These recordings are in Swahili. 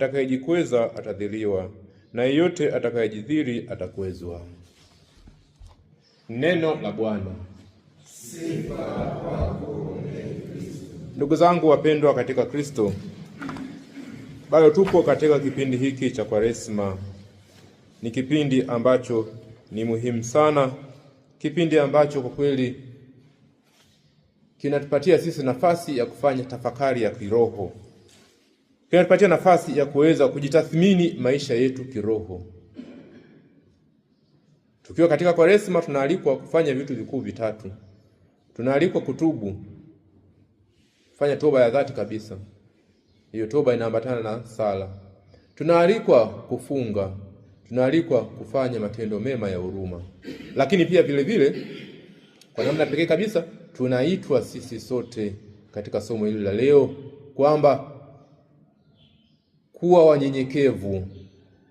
atakayejikweza atadhiliwa, na yeyote atakayejidhili atakwezwa. Neno la Bwana. Sifa kwako Kristo. Ndugu zangu wapendwa katika Kristo, bado tupo katika kipindi hiki cha Kwaresma. Ni kipindi ambacho ni muhimu sana, kipindi ambacho kwa kweli kinatupatia sisi nafasi ya kufanya tafakari ya kiroho, kinatupatia nafasi ya kuweza kujitathmini maisha yetu kiroho. Tukiwa katika Kwaresma tunaalikwa kufanya vitu vikuu vitatu. Tunaalikwa kutubu, kufanya toba ya dhati kabisa. Hiyo toba inaambatana na sala. Tunaalikwa kufunga, tunaalikwa kufanya matendo mema ya huruma. Lakini pia vile vile kwa namna pekee kabisa tunaitwa sisi sote katika somo hili la leo kwamba kuwa wanyenyekevu.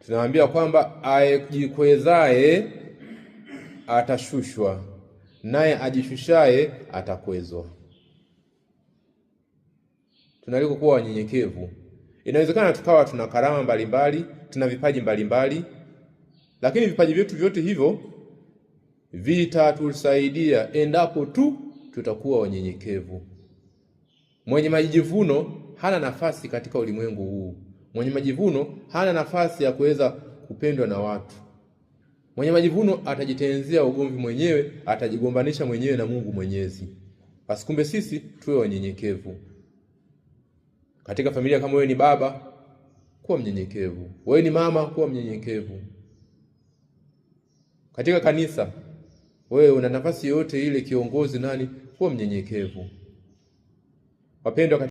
Tunaambia kwamba ajikwezae atashushwa, naye ajishushaye atakwezwa. Tunaalikwa kuwa wanyenyekevu. Inawezekana tukawa tuna karama mbalimbali, tuna vipaji mbalimbali, lakini vipaji vyetu vyote hivyo vitatusaidia endapo tu tutakuwa wanyenyekevu. Mwenye majivuno hana nafasi katika ulimwengu huu. Mwenye majivuno hana nafasi ya kuweza kupendwa na watu. Mwenye majivuno atajitenzea ugomvi mwenyewe, atajigombanisha mwenyewe na Mungu Mwenyezi. Basi kumbe sisi tuwe wanyenyekevu. Katika familia, kama wewe ni baba, kuwa mnyenyekevu. Wewe ni mama, kuwa mnyenyekevu. Katika kanisa, wewe una nafasi yote ile, kiongozi nani, kuwa mnyenyekevu. Wapendwa